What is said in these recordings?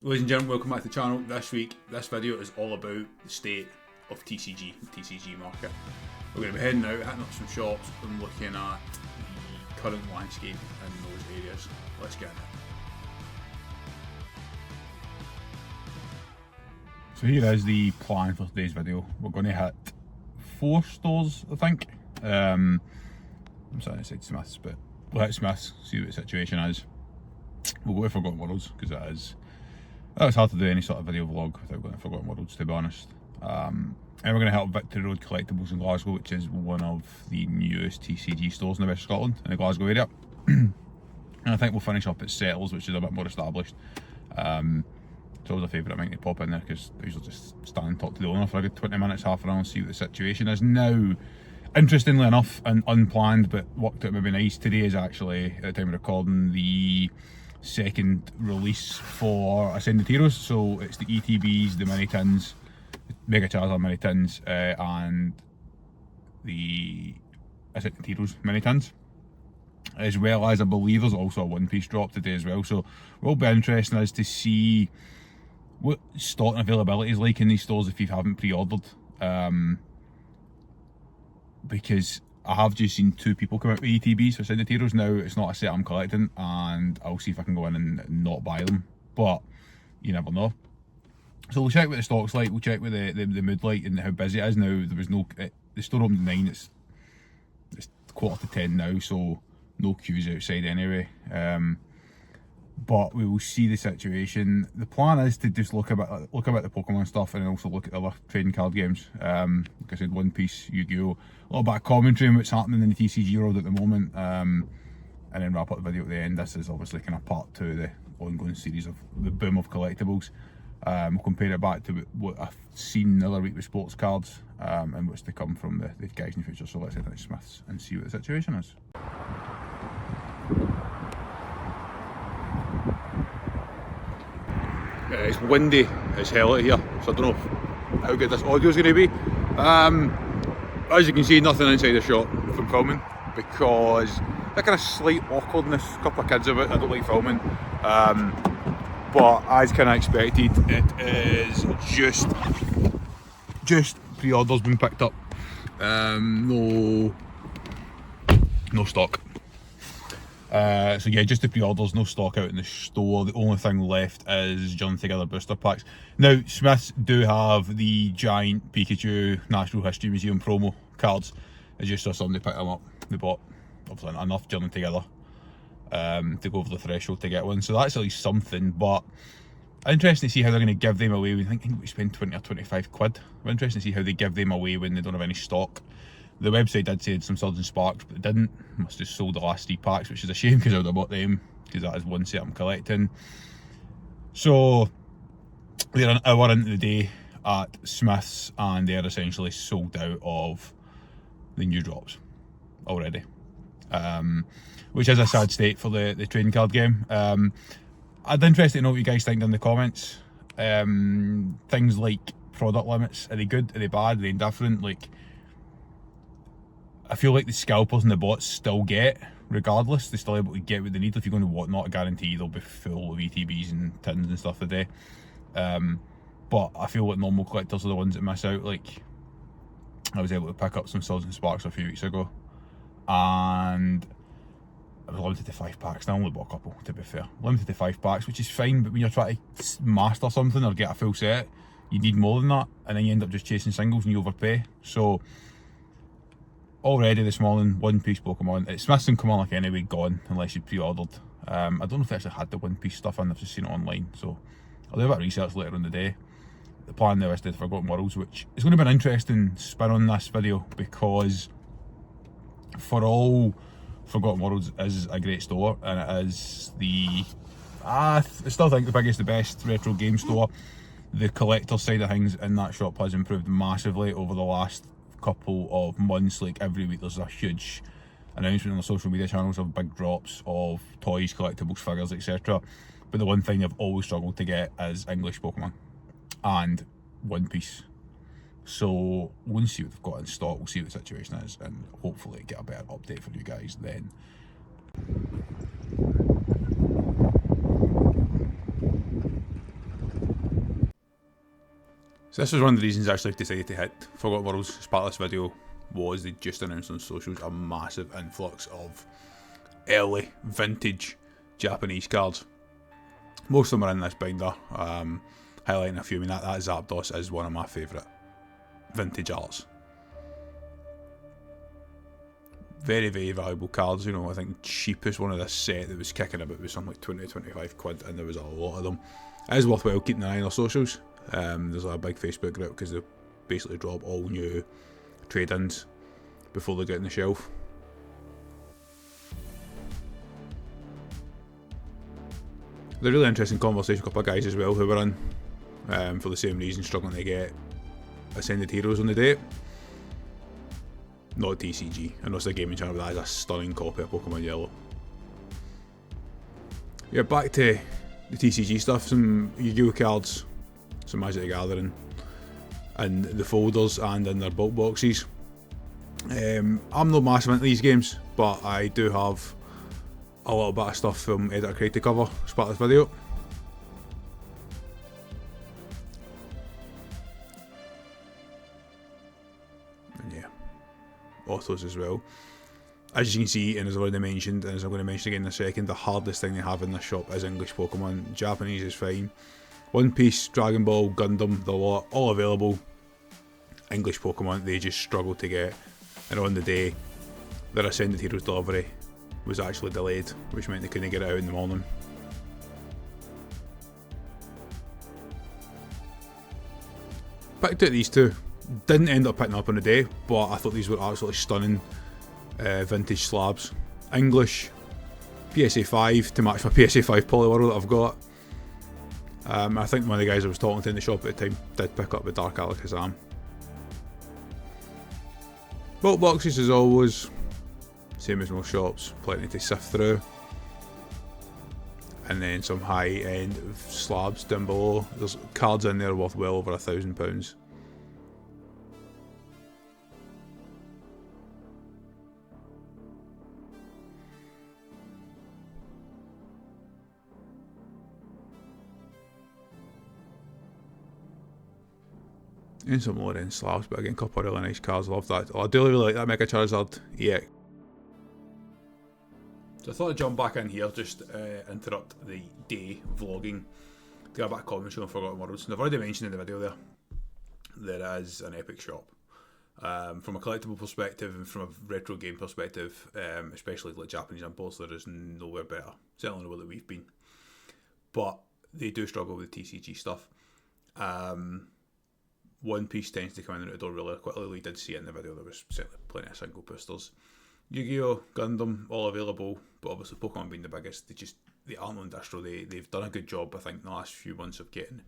Ladies and gentlemen, welcome back to the channel. This week, this video is all about the state of TCG, the TCG market. We're going to be heading out, hitting up some shops and looking at the current landscape in those areas. Let's get into it. So here is the plan for today's video. We're going to hit 4 stores, I think. I'm sorry I said Smiths, but we'll hit Smiths, see what the situation is. We'll go to Forgotten Worlds, because it is. It's hard to do any sort of video vlog without going to Forgotten Worlds, to be honest. And we're going to help Victory Road Collectibles in Glasgow, which is one of the newest TCG stores in the West of Scotland, in the Glasgow area. And I think we'll finish up at Settlers, which is a bit more established. It's always a favourite of mine to pop in there, because I usually just stand and talk to the owner for a good 20 minutes, half an hour, and see what the situation is. Now, interestingly enough, and unplanned, but worked out maybe nice, today is actually, at the time of recording, the second release for Ascended Heroes. So it's the ETBs, the mini tins, Mega Charizard mini tins, and the Ascended Heroes mini tins, as well as I believe there's also a One Piece drop today as well. So what will be interesting is to see what stock and availability is like in these stores if you haven't pre-ordered, because I have just seen 2 people come out with ETBs for Ascended Heroes. Now, it's not a set I'm collecting, and I'll see if I can go in and not buy them, but you never know. So we'll check what the stock's like, we'll check what the mood like and how busy it is. Now, there was no, the store opened at 9, it's 9:45 now, so no queues outside anyway. But we will see the situation. The plan is to just look about the Pokemon stuff, and also look at other trading card games. Like I said, One Piece, Yu-Gi-Oh, a little bit of commentary on what's happening in the TCG world at the moment, and then wrap up the video at the end. This is obviously kind of part 2 of the ongoing series of the boom of collectibles. We'll compare it back to what I've seen the other week with sports cards, and what's to come from the guys in the future. So let's head into Smiths and see what the situation is. It's windy as hell out here, so I don't know how good this audio is going to be. As you can see, nothing inside the shop from filming, because that kind of slight awkwardness, a couple of kids about, I don't like filming. But as kind of expected, it is just pre-orders been picked up. No stock. So yeah, just the pre-orders, no stock out in the store. The only thing left is Journey Together booster packs. Now, Smiths do have the giant Pikachu Natural History Museum promo cards. I just saw somebody pick them up. They bought obviously enough Journey Together to go over the threshold to get one. So that's at least something, but interesting to see how they're going to give them away. I think we spend 20 or 25 quid. I'm interested to see how they give them away when they don't have any stock. The website did say some Surge and Sparks, but it didn't. Must have sold the last 3 packs, which is a shame, because I would have bought them, because that is one set I'm collecting. So we're an hour into the day at Smiths, and they're essentially sold out of the new drops already, which is a sad state for the trading card game. I'd be interested to know what you guys think in the comments. Things like product limits, are they good, are they bad, are they indifferent? Like, I feel like the scalpers and the bots still get, regardless, they're still able to get what they need. If you're going to Whatnot, I guarantee they'll be full of ETBs and tins and stuff today. But I feel like normal collectors are the ones that miss out. Like, I was able to pick up some Surge and Sparks a few weeks ago, and I was limited to 5 packs. I only bought a couple, to be fair. Limited to 5 packs, which is fine, but when you're trying to master something or get a full set, you need more than that, and then you end up just chasing singles and you overpay. So already this morning, One Piece Pokemon, it's Smiths and come on like anyway, gone, unless you pre-ordered. I don't know if they actually had the One Piece stuff in, I've just seen it online, so I'll do a bit of research later in the day. The plan now is to Forgotten Worlds, which is going to be an interesting spin on this video, because for all, Forgotten Worlds is a great store, and it is the, I still think the biggest, the best retro game store. The collector side of things in that shop has improved massively over the last couple of months. Like, every week there's a huge announcement on the social media channels of big drops of toys, collectibles, figures, etc. But the one thing I've always struggled to get is English Pokemon and One Piece. So we'll see what they've got in stock, we'll see what the situation is, and hopefully get a better update for you guys then. So this was one of the reasons I actually decided to hit Forgotten Worlds as part of this video, was they just announced on socials a massive influx of early vintage Japanese cards. Most of them are in this binder, highlighting a few. I mean, that Zapdos is one of my favourite vintage arts. Very, very valuable cards. You know, I think cheapest one of this set that was kicking about was something like 20-25 quid, and there was a lot of them. It is worthwhile keeping an eye on their socials. There's a big Facebook group because they basically drop all new trade-ins before they get on the shelf. There's a really interesting conversation with a couple of guys as well who were in for the same reason, struggling to get Ascended Heroes on the date. Not TCG. I know it's a gaming channel, but that is a stunning copy of Pokemon Yellow. Yeah, back to the TCG stuff. Some Yu-Gi-Oh cards, some Magic the Gathering, and the folders and in their bulk boxes. I'm not massive into these games, but I do have a little bit of stuff from Editor Craig to cover as part of this video. And yeah, autos as well. As you can see, and as I've already mentioned, and as I'm going to mention again in a second, the hardest thing they have in this shop is English Pokemon. Japanese is fine. One Piece, Dragon Ball, Gundam, the lot, all available. English Pokemon, they just struggle to get. And on the day, their Ascended Heroes delivery was actually delayed, which meant they couldn't get it out in the morning. Picked out these two. Didn't end up picking up on the day, but I thought these were absolutely stunning vintage slabs. English, PSA 5 to match my PSA 5 Poliwhirl that I've got. I think one of the guys I was talking to in the shop at the time did pick up the Dark Alakazam. Bulk boxes as always, same as most shops, plenty to sift through. And then some high end slabs down below. There's cards in there worth well over £1,000. And some lower end slabs, but again, a couple of really nice cards. Love that. I do really like that Mega Charizard EX. So I thought I'd jump back in here, just interrupt the day vlogging to get a bit of commentary on Forgotten Worlds. And I've already mentioned in the video there is an epic shop. From a collectible perspective and from a retro game perspective, especially like Japanese imports, there is nowhere better. Certainly nowhere that we've been. But they do struggle with TCG stuff. One Piece tends to come in and out the door really quickly. We did see it in the video, there was certainly plenty of single boosters. Yu-Gi-Oh, Gundam, all available, but obviously Pokemon being the biggest, they aren't on distro. They've done a good job, I think, in the last few months of getting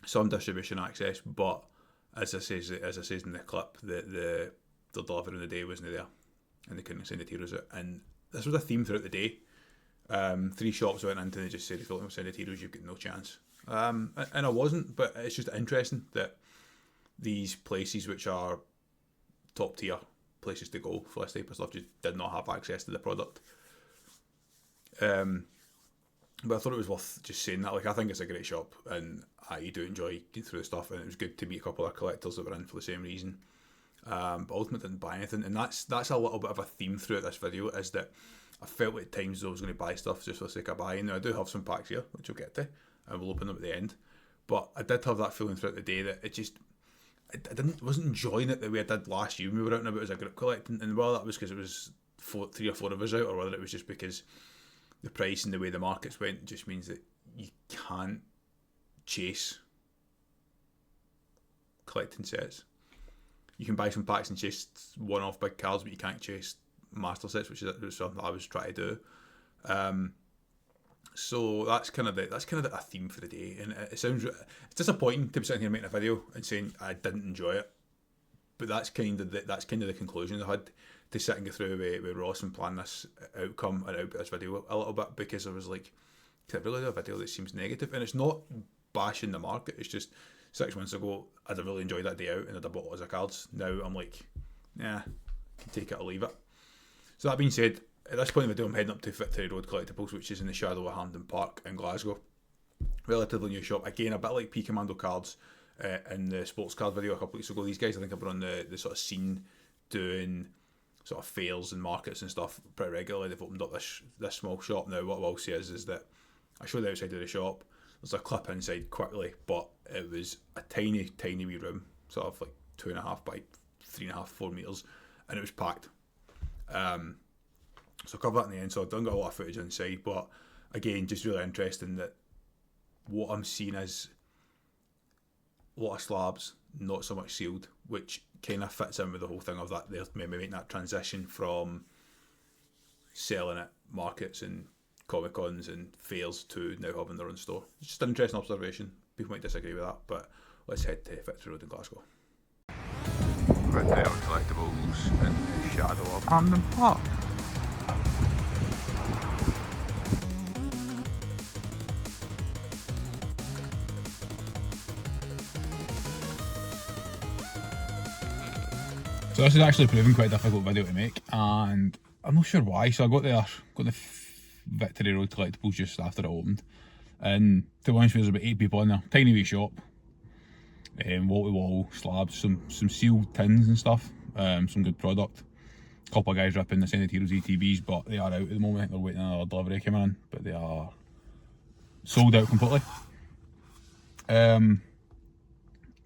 some distribution access, but as I says in the clip, the delivery in the day wasn't there, and they couldn't send the heroes out. And this was a theme throughout the day. 3 shops went into and they just said, if you don't send the heroes, you've got no chance. And I wasn't, but it's just interesting that these places, which are top tier places to go for this type of stuff, just did not have access to the product. But I thought it was worth just saying that. Like, I think it's a great shop, and I do enjoy getting through the stuff, and it was good to meet a couple of collectors that were in for the same reason. But ultimately didn't buy anything, and that's a little bit of a theme throughout this video, is that I felt at times I was going to buy stuff just for the sake of buying. Now I do have some packs here, which we'll get to, and we'll open them at the end. But I did have that feeling throughout the day that it just, I wasn't enjoying it the way I did last year when we were out and about as a group collecting. And whether that was because it was 3 or 4 of us out, or whether it was just because the price and the way the markets went just means that you can't chase collecting sets. You can buy some packs and chase one-off big cards, but you can't chase master sets, which is something I was trying to do. So that's kind of a theme for the day, and it's disappointing to be sitting here making a video and saying I didn't enjoy it, but that's kind of the conclusion I had to sit and go through with Ross and plan this outcome and output this video a little bit, because I was like, can I really do a video that seems negative? And it's not bashing the market, it's just 6 months ago I'd have really enjoyed that day out and I'd have bought lots of cards. Now I'm like, yeah, can take it or leave it. So that being said, at this point in the video I'm heading up to Victory Road Collectibles, which is in the shadow of Hampden Park in Glasgow. Relatively new shop, again a bit like P Commando cards, in the sports card video a couple of weeks ago. These guys, I think, have been on the sort of scene doing sort of fairs and markets and stuff pretty regularly. They've opened up this small shop now. What I will say is that I showed the outside of the shop. There's a clip inside quickly, but it was a tiny wee room, sort of like 2.5 by 3.5, 4 meters, and it was packed. So I covered that in the end, so I don't got a lot of footage inside, but again, just really interesting that what I'm seeing is a lot of slabs, not so much sealed, which kind of fits in with the whole thing of that they're maybe making that transition from selling at markets and Comic Cons and fairs to now having their own store. It's just an interesting observation. People might disagree with that, but let's head to Victory Road in Glasgow. Victory Road Collectibles in the shadow of Camden Park. So this is actually proving quite a difficult video to make, and I'm not sure why. So I got the Victory Road Collectibles just after it opened, and to be honest, there's about 8 people in there. Tiny wee shop, wall to wall slabs, some sealed tins and stuff, some good product. A couple of guys ripping the Senate Heroes ETBs, but they are out at the moment. I think they're waiting on another delivery coming in, but they are sold out completely. But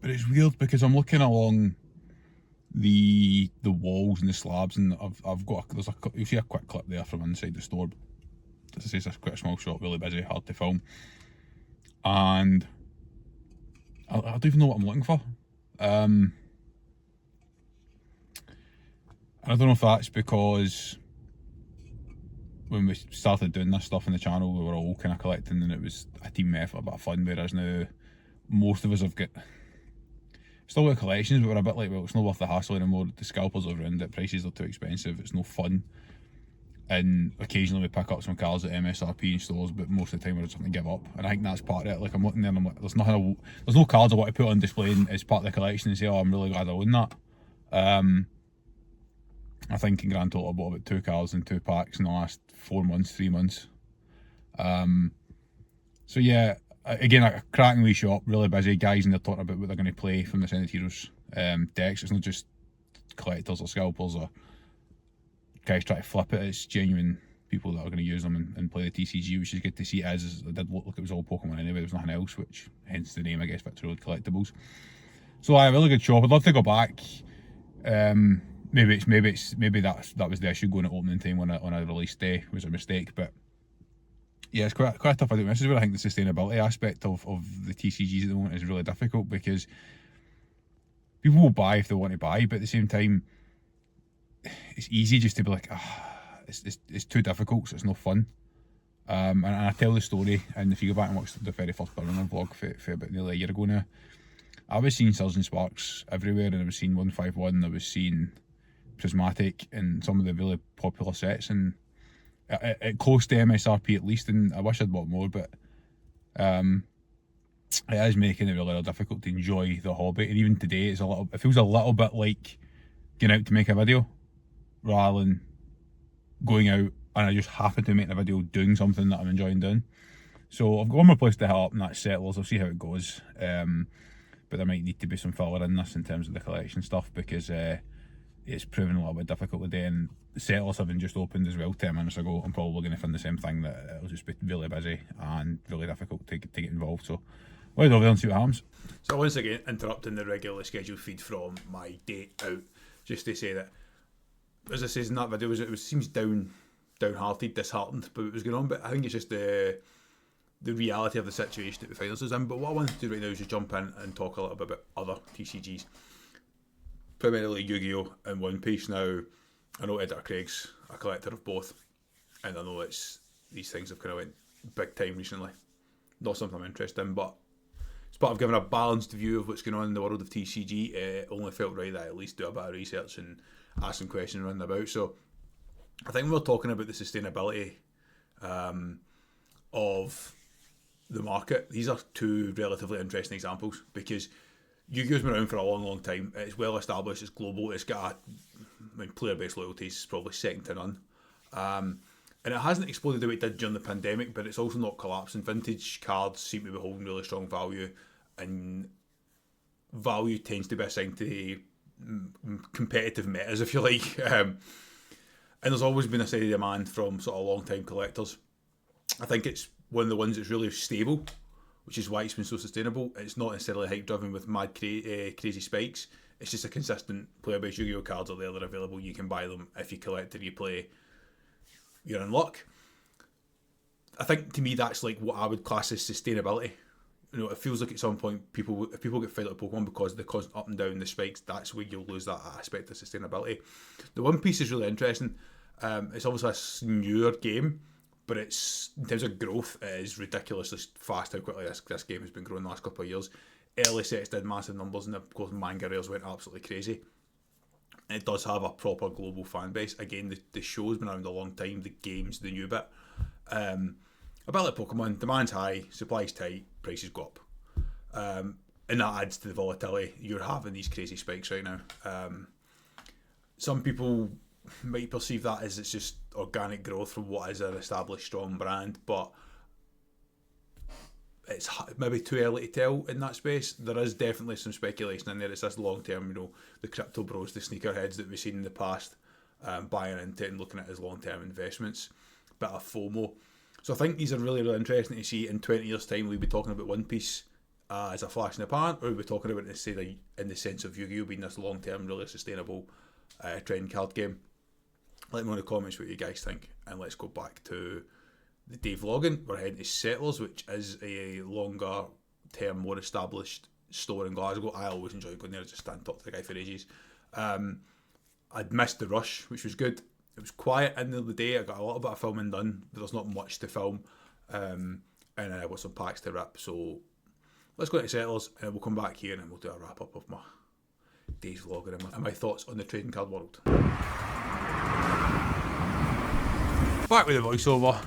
it's weird because I'm looking along the walls and the slabs, and I've got you see a quick clip there from inside the store. As I say, it's quite a small shop, really busy, hard to film, and I don't even know what I'm looking for. And I don't know if that's because when we started doing this stuff on the channel, we were all kind of collecting and it was a team effort, a bit of fun, whereas now most of us have got still got collections, but we're a bit like, well, it's not worth the hassle anymore. The scalpers are around it, prices are too expensive, it's no fun. And occasionally we pick up some cards at MSRP in stores, but most of the time we're just going to give up. And I think that's part of it. Like, I'm looking there and I'm like, there's no cards I want to put on display as part of the collection and say, oh, I'm really glad I own that. I think in grand total I bought about 2 cards and 2 packs in the last 4 months, 3 months. So yeah, again, a cracking wee shop, really busy. Guys, and they're talking about what they're going to play from the Senate Heroes decks. It's not just collectors or scalpers or guys try to flip it. It's genuine people that are going to use them and play the TCG, which is good to see. As it did look like it was all Pokemon anyway, there was nothing else, which hence the name, I guess, Victory Road Collectibles. So a really good shop. I'd love to go back. Maybe that was the issue, going at opening time on a release day was a mistake, but yeah, it's quite a tough idea. This is where I think the sustainability aspect of the TCGs at the moment is really difficult, because people will buy if they want to buy, but at the same time, it's easy just to be like, it's too difficult, so it's no fun. And I tell the story, and if you go back and watch the very first Burner vlog for about nearly a year ago now, I was seeing Surge and Sparks everywhere, and I was seeing 151, I was seeing Prismatic and some of the really popular sets, and it close to MSRP at least, and I wish I'd bought more, but it is making it really difficult to enjoy the hobby. And even today, it feels a little bit like going out to make a video rather than going out and I just happen to make a video doing something that I'm enjoying doing. So I've got one more place to hit up, and that's Settlers. I'll see how it goes, but there might need to be some filler in this in terms of the collection stuff, because it's proven a little bit difficult today, and Settlers having just opened as well 10 minutes ago, I'm probably going to find the same thing, that it'll just be really busy and really difficult to get involved. So we'll head over there and see what happens. So once again, interrupting the regularly scheduled feed from my day out, just to say that, as I said in that video, it seems downhearted, disheartened, but it was going on. But I think it's just the reality of the situation that we find ourselves in. But what I want to do right now is just jump in and talk a little bit about other TCGs, primarily Yu-Gi-Oh! And One Piece. Now, I know Editor Craig's a collector of both, and I know these things have kind of went big time recently. Not something I'm interested in, but as part of giving a balanced view of what's going on in the world of TCG, it only felt right that I at least do a bit of research and ask some questions around about. So I think we're talking about the sustainability of the market. These are 2 relatively interesting examples, because Yu-Gi-Oh's been around for a long time. It's well established, it's global, it's got player-based loyalty is probably second to none. And it hasn't exploded the way it did during the pandemic, but it's also not collapsing. Vintage cards seem to be holding really strong value, and value tends to be assigned to competitive metas, if you like. And there's always been a steady demand from sort of long-time collectors. I think it's one of the ones that's really stable, which is why it's been so sustainable. It's not necessarily hype-driven with mad crazy spikes. It's just a consistent player-based Yu-Gi-Oh cards are there. They're available. You can buy them. If you collect or you play, you're in luck. I think to me that's like what I would class as sustainability. You know, it feels like at some point if people get fed up with Pokemon because of the constant up and down the spikes, that's where you'll lose that aspect of sustainability. The One Piece is really interesting. It's obviously a newer game, but it's in terms of growth, it is ridiculously fast how quickly this game has been growing the last couple of years. Early sets did massive numbers, and of course manga rails went absolutely crazy. It does have a proper global fan base. Again, the show's been around a long time. The game's the new bit. A bit like Pokemon, demand's high, supply's tight, prices go up. And that adds to the volatility. You're having these crazy spikes right now. Some people might perceive that as it's just organic growth from what is an established strong brand, but it's maybe too early to tell in that space. There is definitely some speculation in there. It's this long term, the crypto bros, the sneakerheads that we've seen in the past, buying into it and looking at it as long term investments. Bit of FOMO. So I think these are really, really interesting to see. In 20 years' time, we'll be talking about One Piece as a flash in the pan, or we'll be talking about it in the sense of Yu-Gi-Oh being this long term, really sustainable trading card game. Let me know in the comments what you guys think, and let's go back to the day vlogging. We're heading to Settlers, which is a longer term, more established store in Glasgow. I always enjoy going there, just stand and talk to the guy for ages. I'd missed the rush, which was good. It was quiet in the day. I got a little bit of filming done, but there's not much to film. And I got some packs to rip. So let's go to Settlers, and we'll come back here and we'll do a wrap up of my day's vlogging and my thoughts on the trading card world. Back with the voiceover.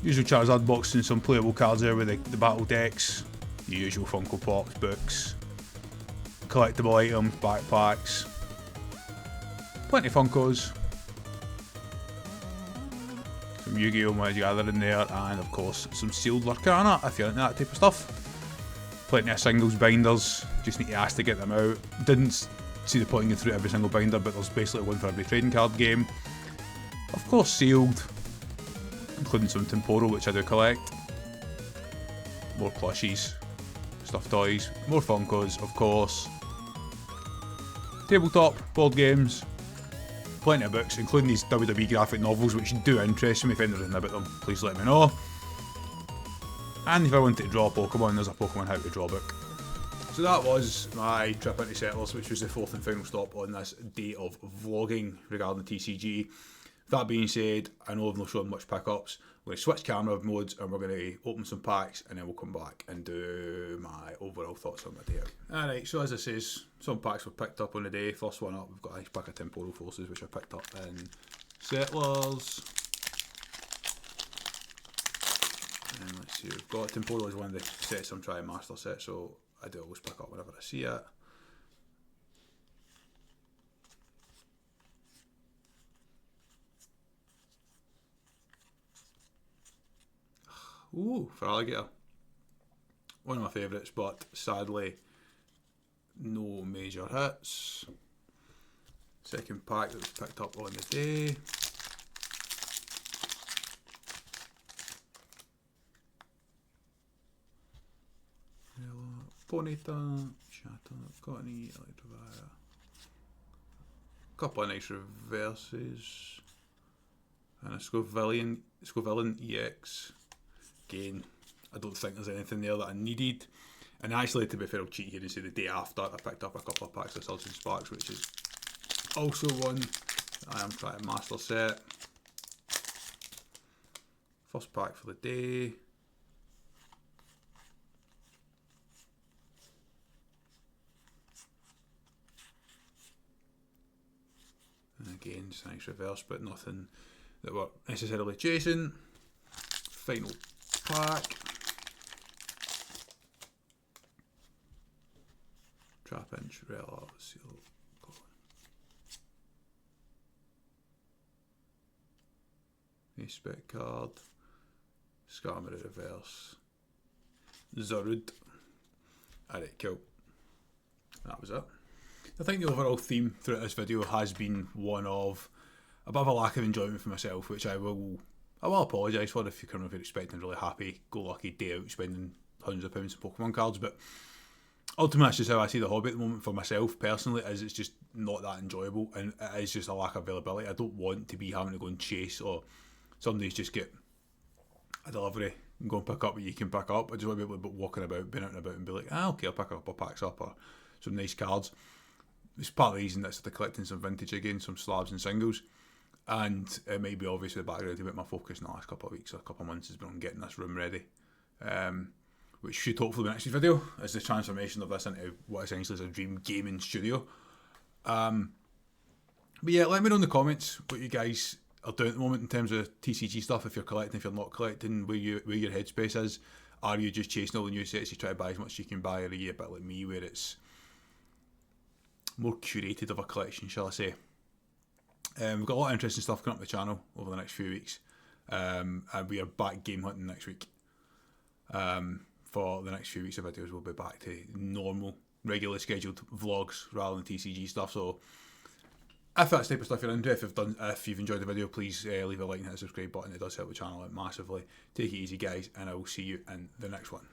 Usual Charizard unboxing, some playable cards there with the battle decks. The usual Funko Pops, books, collectible items, backpacks. Plenty of Funkos. Some Yu-Gi-Oh! Magic Gather in there, and of course some sealed Lurkana if you're into that type of stuff. Plenty of singles binders, just need to ask to get them out. Didn't see the point in going through every single binder, but there's basically one for every trading card game. Of course sealed, including some Temporo, which I do collect. More plushies, stuffed toys, more Funkos, of course. Tabletop, board games. Plenty of books, including these WWE graphic novels, which do interest me. If anything about them, please let me know. And if I want to draw a Pokemon, there's a Pokemon How to Draw book. So that was my trip into Settlers, which was the fourth and final stop on this day of vlogging regarding the TCG. That being said, I know I've not shown much pickups. We're going to switch camera modes and we're going to open some packs, and then we'll come back and do my overall thoughts on my day out. Alright, so as I says, some packs were picked up on the day. First one up, we've got a nice pack of Temporal Forces, which I picked up in Settlers. And let's see, we've got Temporal is one of the sets I'm trying to master set, so I do always pick up whenever I see it. Ooh, for Alligator. One of my favourites, but sadly, no major hits. Second pack that was picked up on the day. Ponyta, Shatter, Cottony, Electrovire. Couple of nice reverses. And a Scovillain EX. Again, I don't think there's anything there that I needed. And actually, to be fair, I'll cheat here and say the day after, I picked up a couple of packs of Surgeon Sparks, which is also one I am trying to master set. First pack for the day. And again, just a nice reverse, but nothing that we're necessarily chasing. Final pack. Trapinch, Rella, Seal, Colin. Ace spec card. Skarmory reverse. Zorud. Alright, cool. That was it. I think the overall theme throughout this video has been one of a bit of a lack of enjoyment for myself, which I will apologise for if you're expecting a really happy-go-lucky day out spending hundreds of pounds on Pokemon cards, but ultimately that's just how I see the hobby at the moment for myself personally, is it's just not that enjoyable, and it is just a lack of availability. I don't want to be having to go and chase, or somebody's just get a delivery and go and pick up what you can pick up. I just want to be able to be walking about, being out and about and be like, okay, I'll pick up a couple packs up or some nice cards. It's part of the reason that I'm collecting some vintage again, some slabs and singles. And it might be obvious in the background about my focus in the last couple of weeks or a couple of months has been on getting this room ready. Which should hopefully be the next video, is the transformation of this into what essentially is a dream gaming studio. But yeah, let me know in the comments what you guys are doing at the moment in terms of TCG stuff. If you're collecting, if you're not collecting, where your headspace is. Are you just chasing all the new sets, you try to buy as much as you can buy, or are you a bit like me where it's more curated of a collection, shall I say? We've got a lot of interesting stuff coming up the channel over the next few weeks, and we are back game hunting next week. For the next few weeks of videos, we'll be back to normal, regularly scheduled vlogs rather than TCG stuff. So if that's the type of stuff you're into, if you've enjoyed the video, please leave a like and hit the subscribe button. It does help the channel out massively. Take it easy, guys, and I will see you in the next one.